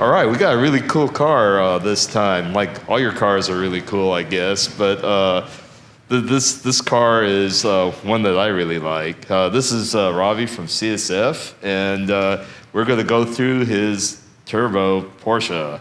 All right, we got a really cool car this time. Like, all your cars are really cool, I guess, but this car is one that I really like. This is Ravi from CSF, and we're going to go through his turbo Porsche.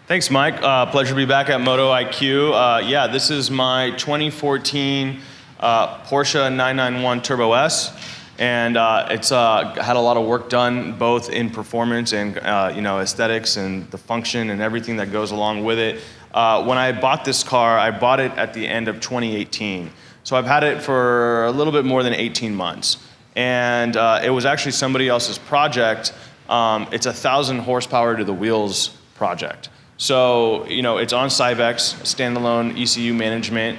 Thanks, Mike. Pleasure to be back at MotoIQ. Yeah, this is my 2014 Porsche 991 Turbo S. And it's had a lot of work done both in performance and aesthetics and the function and everything that goes along with it. When I bought this car, I bought it at the end of 2018. So I've had it for a little bit more than 18 months. And it was actually somebody else's project. It's a 1,000 horsepower to the wheels project. So, it's on Spx, standalone ECU management.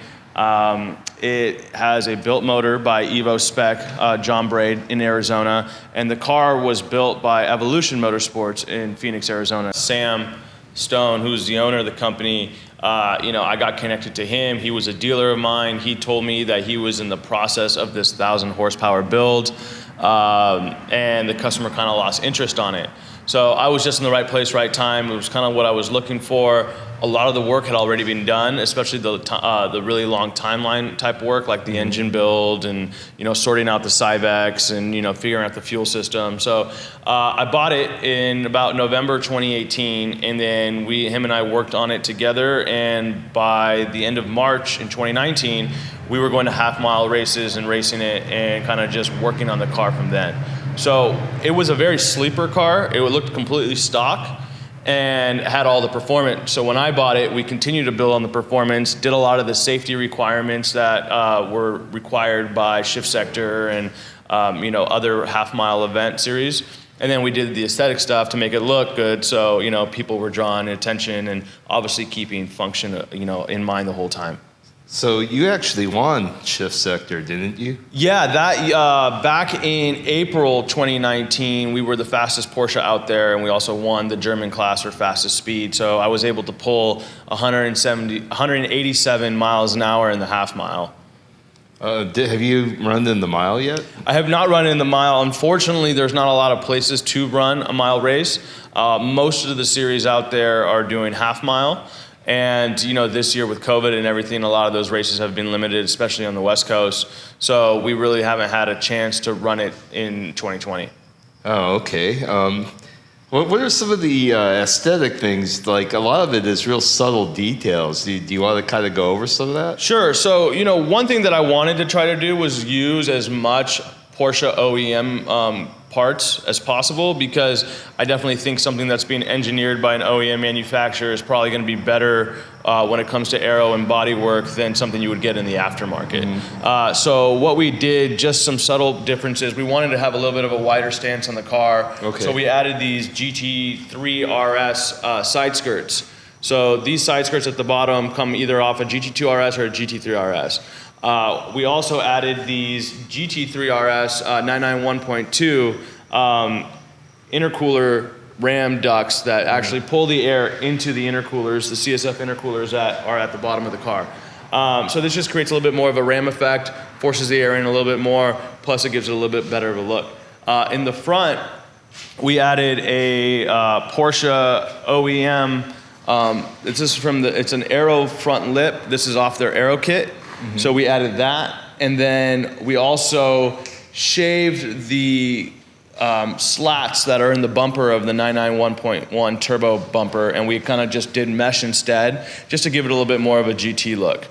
It has a built motor by Evo Spec, John Braid in Arizona, and the car was built by Evolution Motorsports in Phoenix, Arizona. Sam Stone, who's the owner of the company, I got connected to him. He was a dealer of mine. He told me that he was in the process of this 1,000 horsepower build, and the customer kind of lost interest on it. So I was just in the right place, right time. It was kind of what I was looking for. A lot of the work had already been done, especially the really long timeline type work, like the engine build and sorting out the Spx and figuring out the fuel system. So I bought it in about November 2018, and then him and I worked on it together. And by the end of March in 2019, we were going to half-mile races and racing it, and kind of just working on the car from then. So it was a very sleeper car. It looked completely stock and had all the performance. So when I bought it, we continued to build on the performance, did a lot of the safety requirements that were required by Shift S3ctor and other half-mile event series. And then we did the aesthetic stuff to make it look good, so people were drawing attention and obviously keeping function in mind the whole time. So you actually won Shift S3ctor, didn't you? Yeah, that back in April 2019, we were the fastest Porsche out there, and we also won the German class for fastest speed. So I was able to pull 187 miles an hour in the half mile. Have you run in the mile yet? I have not run in the mile. Unfortunately, there's not a lot of places to run a mile race. Most of the series out there are doing half mile. And this year with COVID and everything, a lot of those races have been limited, especially on the West Coast. So we really haven't had a chance to run it in 2020. Oh, okay. What are some of the aesthetic things? Like, a lot of it is real subtle details. Do you want to kind of go over some of that? Sure. So one thing that I wanted to try to do was use as much Porsche OEM parts as possible, because I definitely think something that's being engineered by an OEM manufacturer is probably going to be better when it comes to aero and body work than something you would get in the aftermarket. So what we did, just some subtle differences. We wanted to have a little bit of a wider stance on the car. Okay. So we added these GT3 RS side skirts. So these side skirts at the bottom come either off a GT2 RS or a GT3 RS. We also added these GT3 RS 991.2 intercooler Ram ducts that actually pull the air into the intercoolers, the CSF intercoolers that are at the bottom of the car. So this just creates a little bit more of a ram effect, forces the air in a little bit more, plus it gives it a little bit better of a look. In the front, we added a Porsche OEM. It's an Aero front lip. This is off their Aero kit. So we added that, and then we also shaved the slats that are in the bumper of the 991.1 turbo bumper, and we kind of just did mesh instead, just to give it a little bit more of a GT look.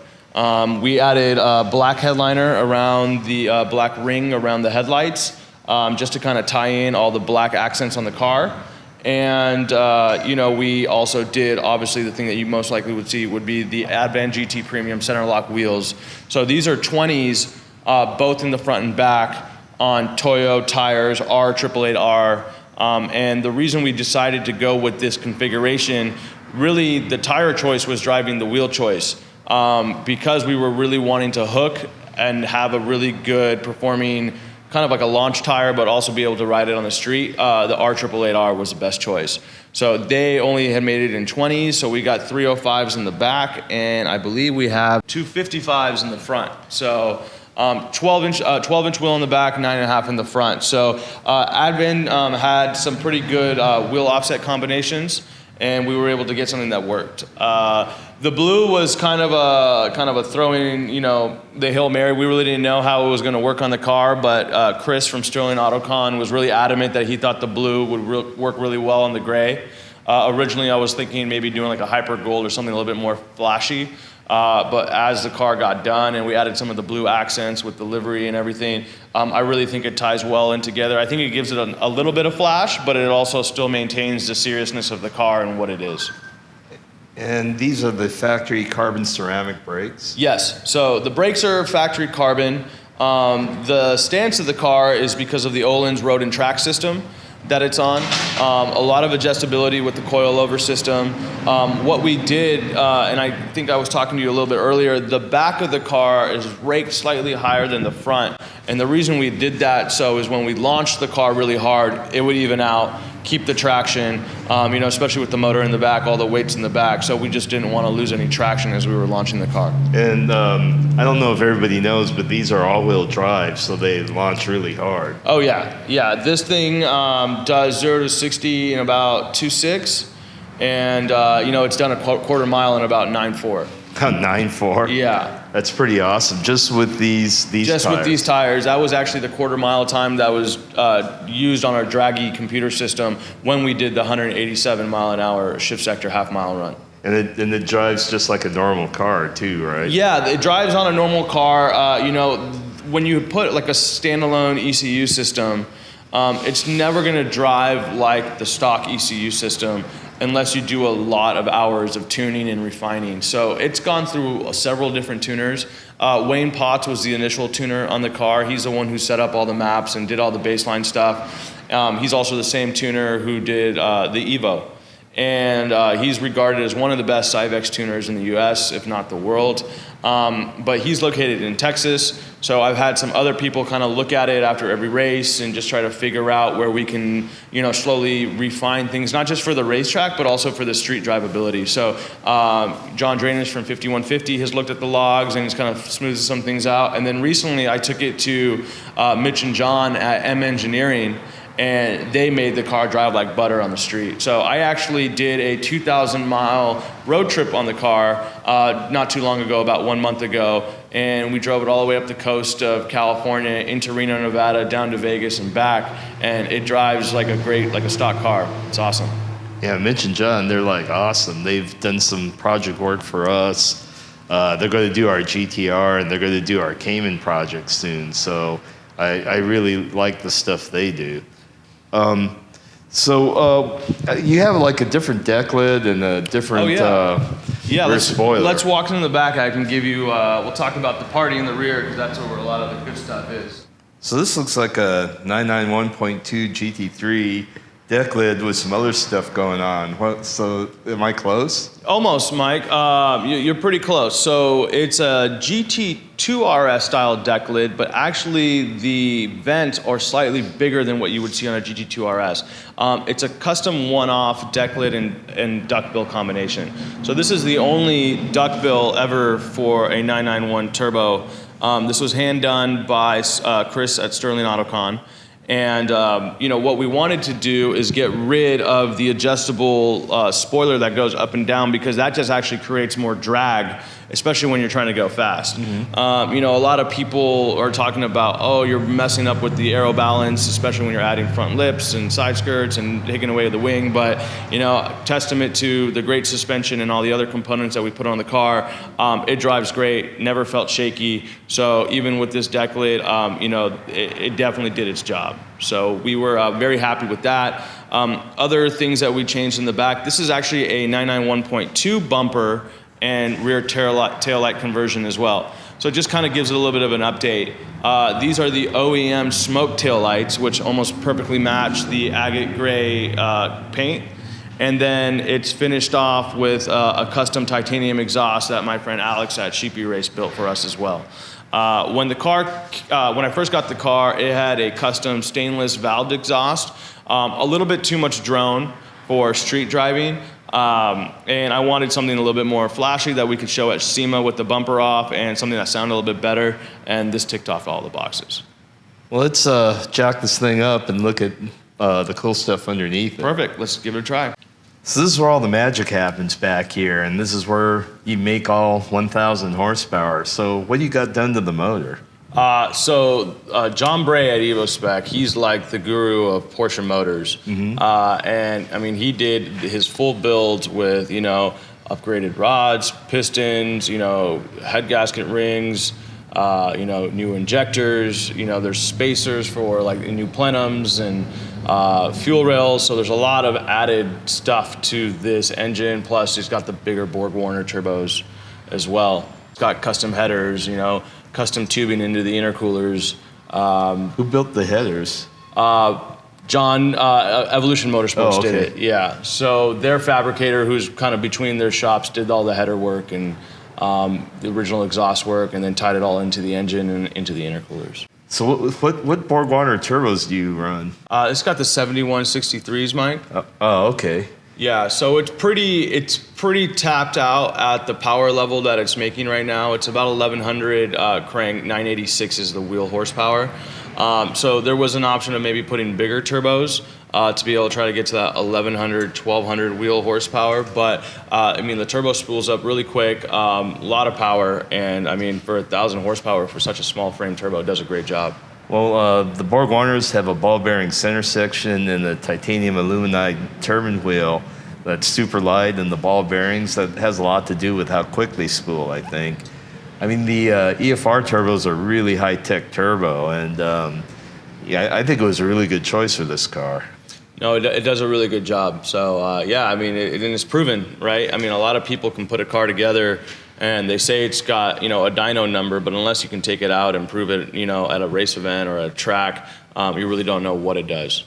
We added a black headliner around the black ring around the headlights, just to kind of tie in all the black accents on the car. And we also did, obviously, the thing that you most likely would see would be the Advan GT Premium center lock wheels. So these are 20s, both in the front and back, on Toyo tires, R888R. And the reason we decided to go with this configuration, really the tire choice was driving the wheel choice, because we were really wanting to hook and have a really good performing, kind of like a launch tire, but also be able to ride it on the street. The R888R was the best choice. So they only had made it in 20s, so we got 305s in the back, and I believe we have 255s in the front. So 12-inch wheel in the back, 9.5 in the front. So Advan had some pretty good wheel offset combinations, and we were able to get something that worked. The blue was kind of a throwing, the Hail Mary. We really didn't know how it was going to work on the car, but Chris from Sterling Autocon was really adamant that he thought the blue would work really well on the gray. Originally, I was thinking maybe doing like a hyper gold or something a little bit more flashy. But as the car got done and we added some of the blue accents with the livery and everything, I really think it ties well in together. I think it gives it a little bit of flash, but it also still maintains the seriousness of the car and what it is. And these are the factory carbon ceramic brakes? Yes, so the brakes are factory carbon. The stance of the car is because of the Öhlins road and track system that it's on. A lot of adjustability with the coilover system. What we did, and I think I was talking to you a little bit earlier, the back of the car is raked slightly higher than the front. And the reason we did that is when we launched the car really hard, it would even out, keep the traction, especially with the motor in the back, all the weights in the back. So we just didn't want to lose any traction as we were launching the car. And I don't know if everybody knows, but these are all-wheel drive, so they launch really hard. Oh yeah. This thing does 0 to 60 in about 2.6, and it's done a quarter mile in about 9.4. 9.4? Yeah. That's pretty awesome. Just with these Just tires. with these tires. That was actually the quarter mile time that was used on our Draggy computer system when we did the 187 mile an hour Shift Sector half mile run. And it drives just like a normal car too, right? Yeah, it drives on a normal car. When you put like a standalone ECU system, it's never going to drive like the stock ECU system unless you do a lot of hours of tuning and refining. So it's gone through several different tuners. Wayne Potts was the initial tuner on the car. He's the one who set up all the maps and did all the baseline stuff. He's also the same tuner who did the Evo. And he's regarded as one of the best Cyvex tuners in the US, if not the world. But he's located in Texas, so I've had some other people kind of look at it after every race and just try to figure out where we can, slowly refine things, not just for the racetrack, but also for the street drivability. So John Drainage from 5150 has looked at the logs and he's kind of smoothed some things out. And then recently I took it to Mitch and John at M Engineering, and they made the car drive like butter on the street. So I actually did a 2,000-mile road trip on the car not too long ago, about 1 month ago, and we drove it all the way up the coast of California, into Reno, Nevada, down to Vegas and back, and it drives like a stock car. It's awesome. Yeah, Mitch and John, they're like awesome. They've done some project work for us. They're going to do our GTR, and they're going to do our Cayman project soon. So I really like the stuff they do. So you have like a different deck lid and a different rear spoiler. Let's walk in the back. I can give you, we'll talk about the party in the rear because that's where a lot of the good stuff is. So this looks like a 991.2 GT3 deck lid with some other stuff going on. So am I close? Almost, Mike. You're pretty close. So it's a GT2 RS style deck lid, but actually the vents are slightly bigger than what you would see on a GT2 RS. It's a custom one-off deck lid and duckbill combination. So this is the only duckbill ever for a 991 turbo. This was hand done by Chris at Sterling Autocon. And what we wanted to do is get rid of the adjustable spoiler that goes up and down, because that just actually creates more drag, especially when you're trying to go fast. Mm-hmm. A lot of people are talking about, you're messing up with the aero balance, especially when you're adding front lips and side skirts and taking away the wing. But testament to the great suspension and all the other components that we put on the car, it drives great, never felt shaky. So even with this deck lid, it definitely did its job. So we were very happy with that. Other things that we changed in the back, this is actually a 991.2 bumper and rear taillight conversion as well. So it just kind of gives it a little bit of an update. These are the OEM smoke taillights, which almost perfectly match the agate gray paint. And then it's finished off with a custom titanium exhaust that my friend Alex at Sheepy Race built for us as well. When I first got the car, it had a custom stainless valved exhaust, a little bit too much drone for street driving. And I wanted something a little bit more flashy that we could show at SEMA with the bumper off, and something that sounded a little bit better, and this ticked off all the boxes. Well, let's jack this thing up and look at the cool stuff underneath it. Perfect, let's give it a try. So this is where all the magic happens back here, and this is where you make all 1,000 horsepower. So what do you got done to the motor? John Bray at EvoSpec, he's like the guru of Porsche motors. And I mean, he did his full builds with, upgraded rods, pistons, head gasket rings, new injectors, there's spacers for like new plenums and fuel rails. So there's a lot of added stuff to this engine. Plus he's got the bigger Borgwater turbos as well. It's got custom headers, custom tubing into the intercoolers. Who built the headers? John, Evolution Motorsports did it. Yeah. So their fabricator, who's kind of between their shops, did all the header work and the original exhaust work, and then tied it all into the engine and into the intercoolers. So what Borgwater turbos do you run? It's got the 7163s, Mike. Oh, okay. Yeah, so it's pretty tapped out at the power level that it's making right now. It's about 1100 crank, 986 is the wheel horsepower. So there was an option of maybe putting bigger turbos to be able to try to get to that 1100, 1200 wheel horsepower. But I mean, the turbo spools up really quick, a lot of power, and I mean, for 1,000 horsepower for such a small frame turbo, it does a great job. Well, the Borgwaters have a ball bearing center section and a titanium aluminide turbine wheel that's super light, and the ball bearings, that has a lot to do with how quick they spool, I think. I mean, the EFR turbos are really high-tech turbo, and I think it was a really good choice for this car. No, it does a really good job. So, yeah, I mean, it's proven, right? I mean, a lot of people can put a car together and they say it's got, a dyno number, but unless you can take it out and prove it, at a race event or a track, you really don't know what it does.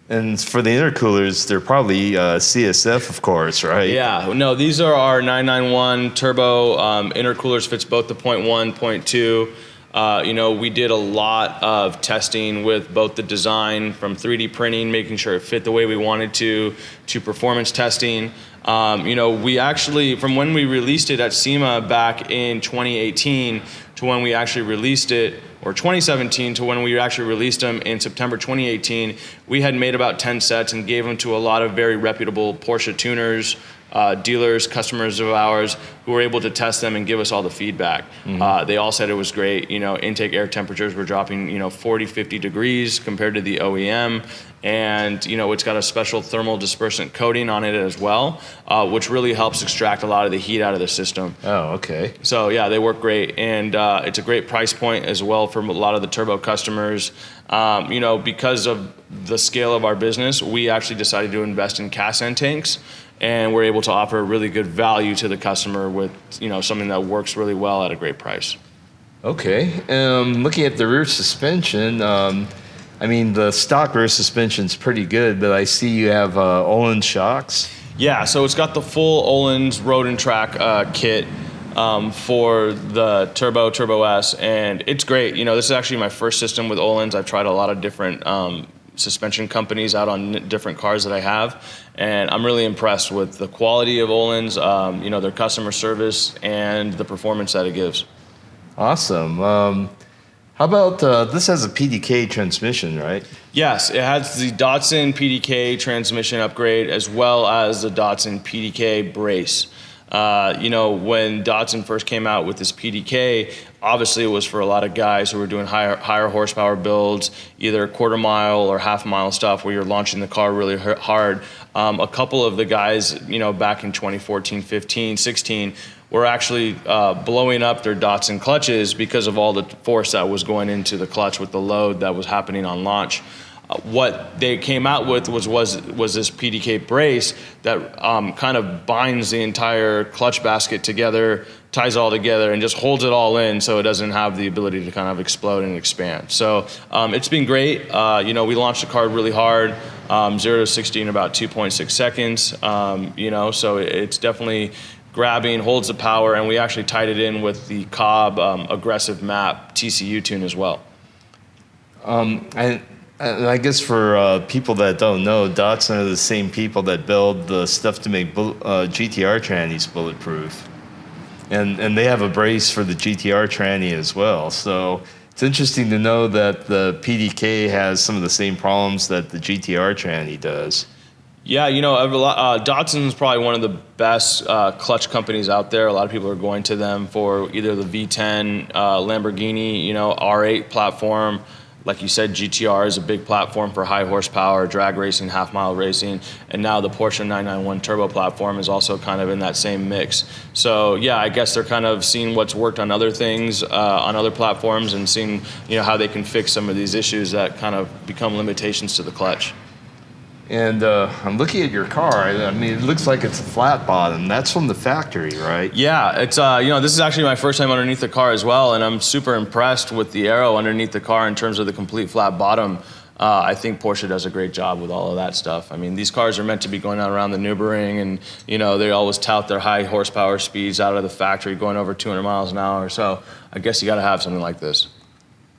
And for the intercoolers, they're probably CSF, of course, right? Yeah, no, these are our 991 turbo intercoolers, fits both the 0.1, 0.2. We did a lot of testing with both the design from 3D printing, making sure it fit the way we wanted to performance testing. We actually, from when we released it at SEMA back in 2018 to when we actually released it, or 2017 to when we actually released them in September 2018, we had made about 10 sets and gave them to a lot of very reputable Porsche tuners, dealers, customers of ours who were able to test them and give us all the feedback. They all said it was great. Intake air temperatures were dropping, 40, 50 degrees compared to the OEM. And, it's got a special thermal dispersant coating on it as well, which really helps extract a lot of the heat out of the system. Oh, okay. So, yeah, they work great. And it's a great price point as well for a lot of the turbo customers. Because of the scale of our business, we actually decided to invest in cast end tanks. And we're able to offer a really good value to the customer with, something that works really well at a great price. Okay. Looking at the rear suspension, the stock rear suspension's pretty good, but I see you have Öhlins shocks. Yeah, so it's got the full Öhlins road and track kit for the Turbo S, and it's great. This is actually my first system with Öhlins. I've tried a lot of different suspension companies out on different cars that I have, and I'm really impressed with the quality of Öhlins, their customer service, and the performance that it gives. Awesome. How about, this has a Pdk transmission, right? Yes, it has the Datsun Pdk transmission upgrade as well as the Datsun Pdk brace. When Datsun first came out with this Pdk, obviously it was for a lot of guys who were doing higher horsepower builds, either quarter mile or half mile stuff where you're launching the car really hard. A couple of the guys, back in 2014, 15, 16, were actually blowing up their Datsun clutches because of all the force that was going into the clutch with the load that was happening on launch. What they came out with was this Pdk brace that kind of binds the entire clutch basket together, ties it all together, and just holds it all in so it doesn't have the ability to kind of explode and expand. So it's been great. We launched the car really hard, 0 to 60 in about 2.6 seconds. So it's definitely grabbing, holds the power, and we actually tied it in with the Cobb aggressive map TCU tune as well. And I guess for people that don't know, Datsun are the same people that build the stuff to make GTR trannies bulletproof. And they have a brace for the GTR tranny as well. So it's interesting to know that the PDK has some of the same problems that the GTR tranny does. Yeah, Datsun is probably one of the best clutch companies out there. A lot of people are going to them for either the V10 Lamborghini, R8 platform. Like you said, GTR is a big platform for high horsepower, drag racing, half-mile racing. And now the Porsche 991 Turbo platform is also kind of in that same mix. So, yeah, I guess they're kind of seeing what's worked on other things, on other platforms, and seeing how they can fix some of these issues that kind of become limitations to the clutch. And I'm looking at your car. I mean, it looks like it's a flat bottom. That's from the factory, right? Yeah, it's this is actually my first time underneath the car as well, and I'm super impressed with the aero underneath the car in terms of the complete flat bottom. I think Porsche does a great job with all of that stuff. I mean, these cars are meant to be going out around the Nürburgring, and they always tout their high horsepower speeds out of the factory, going over 200 miles an hour. So I guess you got to have something like this.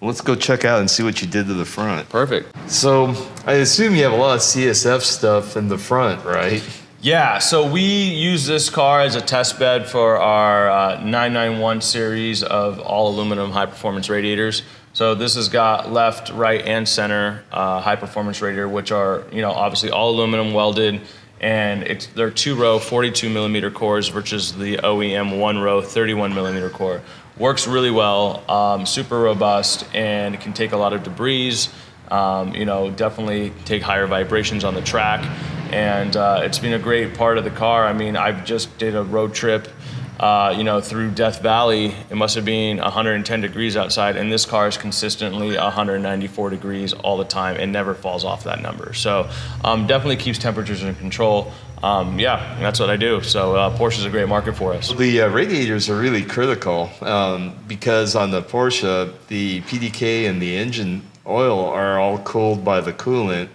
Let's go check out and see what you did to the front. Perfect. So I assume you have a lot of CSF stuff in the front, right? Yeah, so we use this car as a test bed for our 991 series of all aluminum high performance radiators. So this has got left, right, and center high performance radiator, which are obviously all aluminum welded, and they're 2-row 42 millimeter cores versus the OEM 1-row 31 millimeter core. Works really well, super robust, and can take a lot of debris, definitely take higher vibrations on the track, and it's been a great part of the car. I mean, I just did a road trip, through Death Valley. It must have been 110 degrees outside, and this car is consistently 194 degrees all the time and never falls off that number. So definitely keeps temperatures in control. That's what I do. So Porsche's a great market for us. The radiators are really critical because on the Porsche, the PDK and the engine oil are all cooled by the coolant.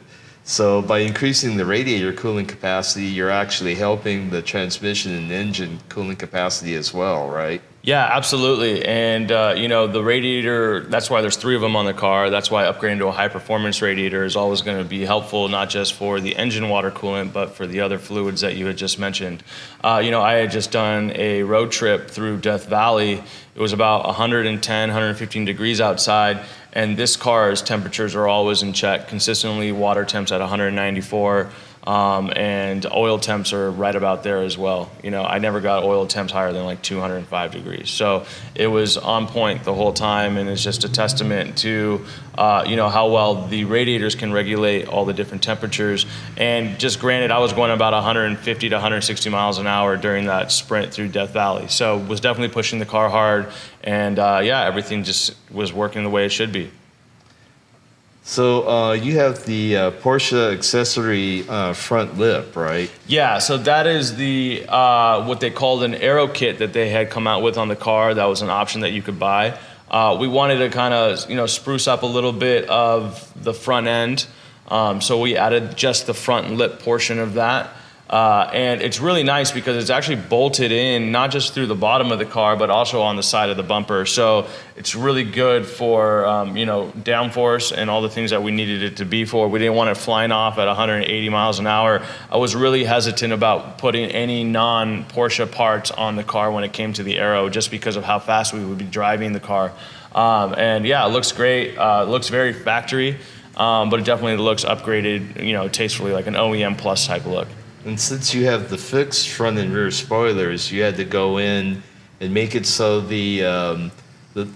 So by increasing the radiator cooling capacity, you're actually helping the transmission and engine cooling capacity as well, right? Yeah, absolutely. And, the radiator, that's why there's 3 of them on the car. That's why upgrading to a high-performance radiator is always going to be helpful, not just for the engine water coolant, but for the other fluids that you had just mentioned. I had just done a road trip through Death Valley. It was about 110, 115 degrees outside, and this car's temperatures are always in check, consistently water temps at 194. And oil temps are right about there as well. I never got oil temps higher than like 205 degrees. So it was on point the whole time, and it's just a testament to, how well the radiators can regulate all the different temperatures. And just granted, I was going about 150 to 160 miles an hour during that sprint through Death Valley. So was definitely pushing the car hard, and everything just was working the way it should be. So you have the Porsche accessory front lip, right? Yeah, so that is the what they called an aero kit that they had come out with on the car. That was an option that you could buy. We wanted to kind of spruce up a little bit of the front end, so we added just the front lip portion of that. And it's really nice because it's actually bolted in, not just through the bottom of the car, but also on the side of the bumper. So it's really good for, downforce and all the things that we needed it to be for. We didn't want it flying off at 180 miles an hour. I was really hesitant about putting any non-Porsche parts on the car when it came to the aero, just because of how fast we would be driving the car. It looks great. It looks very factory, but it definitely looks upgraded, tastefully, like an OEM plus type of look. And since you have the fixed front and rear spoilers, you had to go in and make it so the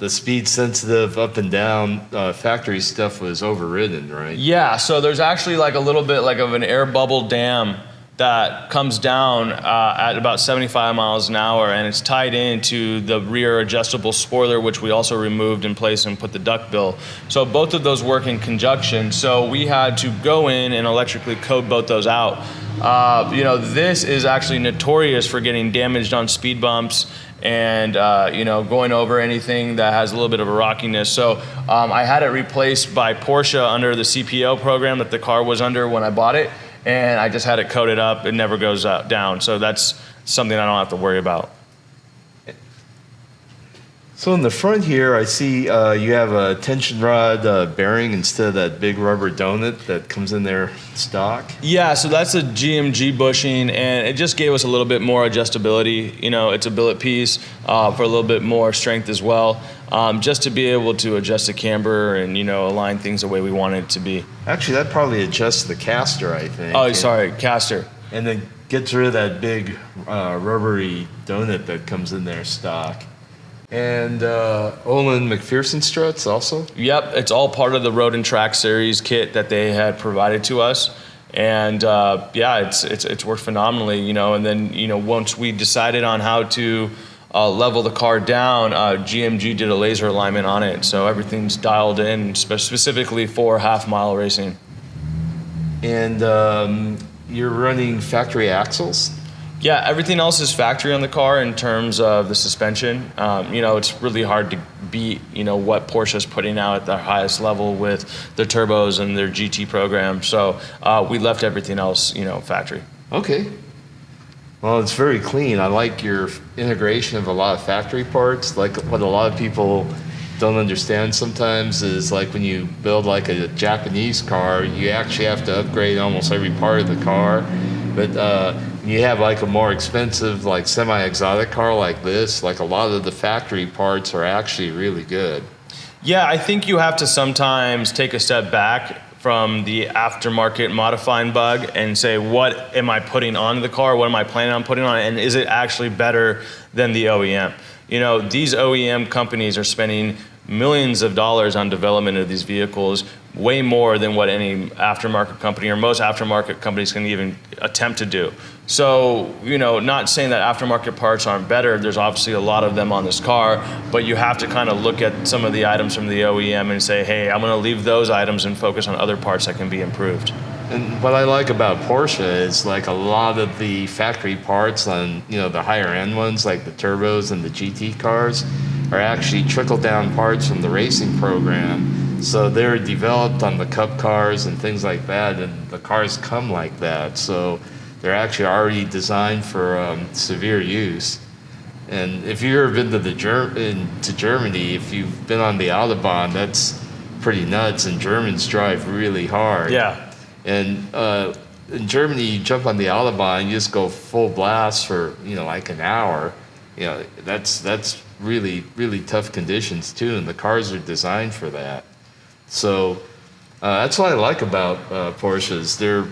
speed sensitive up and down factory stuff was overridden, right? Yeah, so there's actually like a little bit like of an air bubble dam that comes down at about 75 miles an hour, and it's tied into the rear adjustable spoiler, which we also removed in place and put the duct bill. So both of those work in conjunction. So we had to go in and electrically code both those out. This is actually notorious for getting damaged on speed bumps and going over anything that has a little bit of a rockiness. So I had it replaced by Porsche under the CPO program that the car was under when I bought it, and I just had it coated up. It never goes down. So that's something I don't have to worry about. So in the front here, I see you have a tension rod bearing instead of that big rubber donut that comes in there stock. Yeah, so that's a GMG bushing, and it just gave us a little bit more adjustability. You know, it's a billet piece for a little bit more strength as well, just to be able to adjust the camber and, you know, align things the way we want it to be. Actually, that probably adjusts the caster, I think. Oh, sorry, caster. And then gets rid of that big rubbery donut that comes in there stock. And Olin Mcpherson Struts also? Yep, it's all part of the Road and Track Series kit that they had provided to us. And yeah, it's worked phenomenally, you know. And then, you know, once we decided on how to level the car down, GMG did a laser alignment on it. So everything's dialed in specifically for half-mile racing. And you're running factory axles? Yeah, everything else is factory on the car in terms of the suspension. You know, it's really hard to beat, you know, what Porsche's putting out at their highest level with their turbos and their GT program. So we left everything else, you know, factory. Okay. Well, it's very clean. I like your integration of a lot of factory parts. Like what a lot of people don't understand sometimes is like when you build like a Japanese car, you actually have to upgrade almost every part of the car. But you have like a more expensive, like semi-exotic car like this, like a lot of the factory parts are actually really good. Yeah, I think you have to sometimes take a step back from the aftermarket modifying bug and say, what am I putting on the car? What am I planning on putting on it? And is it actually better than the OEM? You know, these OEM companies are spending millions of dollars on development of these vehicles, way more than what any aftermarket company or most aftermarket companies can even attempt to do. So, you know, not saying that aftermarket parts aren't better, there's obviously a lot of them on this car, but you have to kind of look at some of the items from the OEM and say, hey, I'm gonna leave those items and focus on other parts that can be improved. And what I like about Porsche is like a lot of the factory parts on, you know, the higher end ones, like the turbos and the GT cars, are actually trickle down parts from the racing program. So they're developed on the Cup cars and things like that, and the cars come like that. So they're actually already designed for severe use. And if you've ever been to Germany, if you've been on the Autobahn, that's pretty nuts, and Germans drive really hard. Yeah. And in Germany, you jump on the Autobahn, you just go full blast for, you know, like an hour. You know, that's really, really tough conditions too, and the cars are designed for that. So that's what I like about Porsches. They're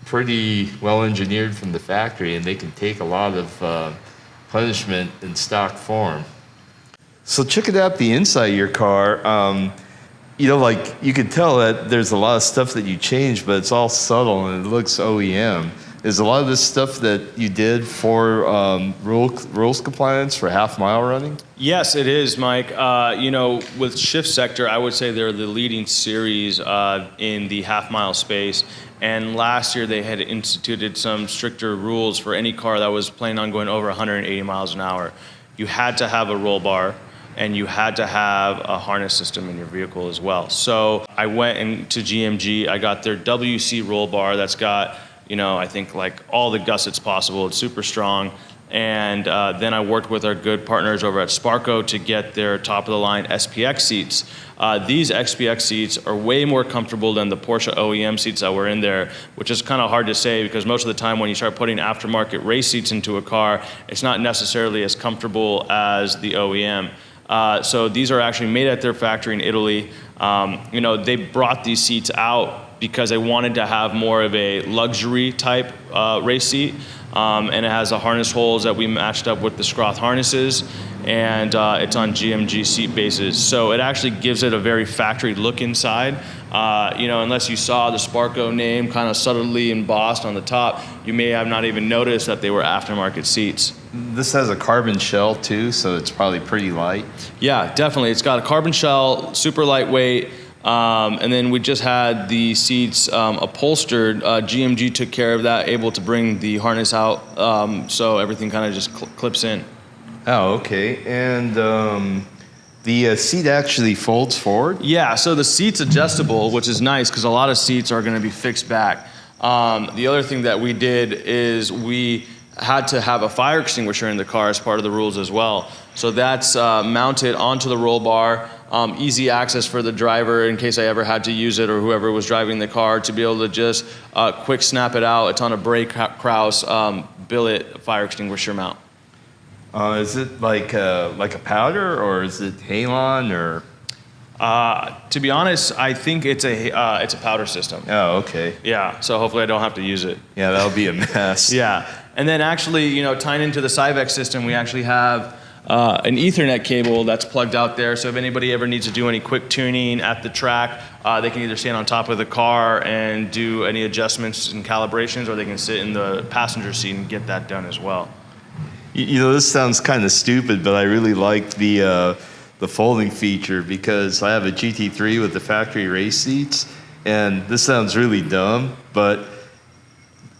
pretty well engineered from the factory, and they can take a lot of punishment in stock form. So check it out, the inside of your car. You know, like you can tell that there's a lot of stuff that you changed, but it's all subtle and it looks OEM. Is a lot of this stuff that you did for rules compliance for half-mile running? Yes, it is, Mike. You know, with Shift Sector, I would say they're the leading series in the half-mile space. And last year, they had instituted some stricter rules for any car that was planning on going over 180 miles an hour. You had to have a roll bar, and you had to have a harness system in your vehicle as well. So I went into GMG. I got their WC roll bar that's got, you know, I think like all the gussets possible. It's super strong. And then I worked with our good partners over at Sparco to get their top-of-the-line SPX seats. These SPX seats are way more comfortable than the Porsche OEM seats that were in there, which is kind of hard to say because most of the time when you start putting aftermarket race seats into a car, it's not necessarily as comfortable as the OEM. So these are actually made at their factory in Italy. You know, they brought these seats out because they wanted to have more of a luxury type race seat. And it has the harness holes that we matched up with the Scroth harnesses, and it's on GMG seat bases. So it actually gives it a very factory look inside. You know, unless you saw the Sparco name kind of subtly embossed on the top, you may have not even noticed that they were aftermarket seats. This has a carbon shell too, so it's probably pretty light. Yeah, definitely. It's got a carbon shell, super lightweight. And then we just had the seats upholstered. GMG took care of that, able to bring the harness out, so everything kind of just clips in. Oh, okay. And the seat actually folds forward? Yeah, so the seat's adjustable, which is nice because a lot of seats are going to be fixed back. The other thing that we did is we had to have a fire extinguisher in the car as part of the rules as well. So that's mounted onto the roll bar, easy access for the driver in case I ever had to use it or whoever was driving the car to be able to just quick snap it out. It's on a brake Kraus billet fire extinguisher mount. Is it like a powder, or is it halon, or? To be honest, I think it's a powder system. Oh, okay. Yeah, so hopefully I don't have to use it. Yeah, that'll be a mess. Yeah, and then actually, tying into the Spx system, we actually have an Ethernet cable that's plugged out there. So if anybody ever needs to do any quick tuning at the track, they can either stand on top of the car and do any adjustments and calibrations, or they can sit in the passenger seat and get that done as well. This sounds kind of stupid, but I really liked the folding feature because I have a GT3 with the factory race seats, and this sounds really dumb, but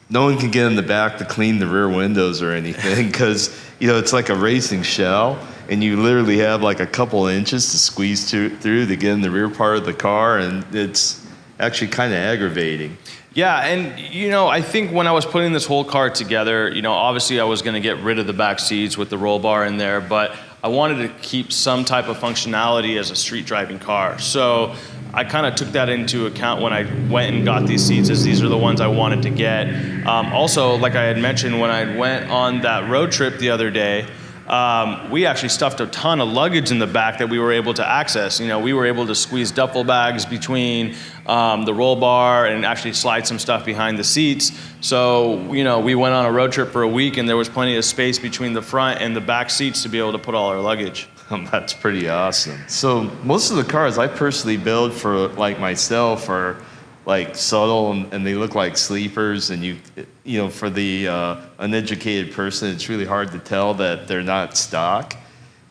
no one can get in the back to clean the rear windows or anything because it's like a racing shell, and you literally have like a couple inches to squeeze through to get in the rear part of the car, and it's actually kind of aggravating. Yeah, and I think when I was putting this whole car together, obviously I was going to get rid of the back seats with the roll bar in there, but I wanted to keep some type of functionality as a street driving car. So I kind of took that into account when I went and got these seats, as these are the ones I wanted to get. Also, like I had mentioned, when I went on that road trip the other day, we actually stuffed a ton of luggage in the back that we were able to access. We were able to squeeze duffel bags between the roll bar and actually slide some stuff behind the seats. So, we went on a road trip for a week, and there was plenty of space between the front and the back seats to be able to put all our luggage. That's pretty awesome. So most of the cars I personally build for like myself are like subtle, and they look like sleepers, and for the uneducated person, it's really hard to tell that they're not stock.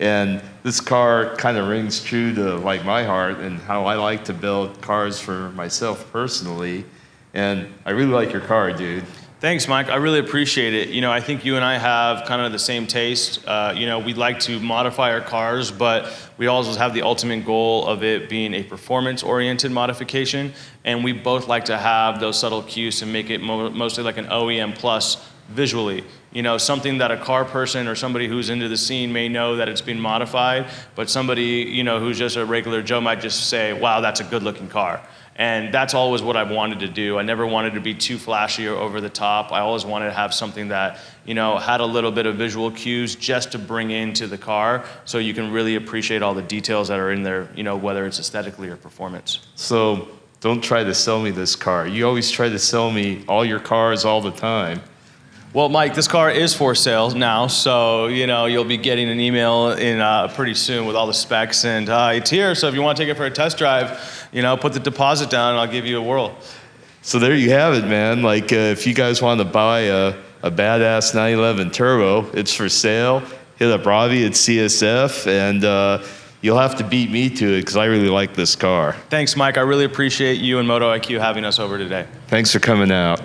And this car kind of rings true to like my heart and how I like to build cars for myself personally. And I really like your car, dude. Thanks, Mike. I really appreciate it. I think you and I have kind of the same taste. We like to modify our cars, but we also have the ultimate goal of it being a performance-oriented modification. And we both like to have those subtle cues to make it mostly like an OEM plus visually. Something that a car person or somebody who's into the scene may know that it's been modified, but somebody, who's just a regular Joe might just say, wow, that's a good-looking car. And that's always what I wanted to do. I never wanted to be too flashy or over the top. I always wanted to have something that, had a little bit of visual cues just to bring into the car so you can really appreciate all the details that are in there, whether it's aesthetically or performance. So don't try to sell me this car. You always try to sell me all your cars all the time. Well, Mike, this car is for sale now, so you'll be getting an email in pretty soon with all the specs, and it's here. So if you want to take it for a test drive, put the deposit down, and I'll give you a whirl. So there you have it, man. Like if you guys want to buy a badass 911 Turbo, it's for sale. Hit up Ravi at CSF, and you'll have to beat me to it because I really like this car. Thanks, Mike. I really appreciate you and MotoIQ having us over today. Thanks for coming out.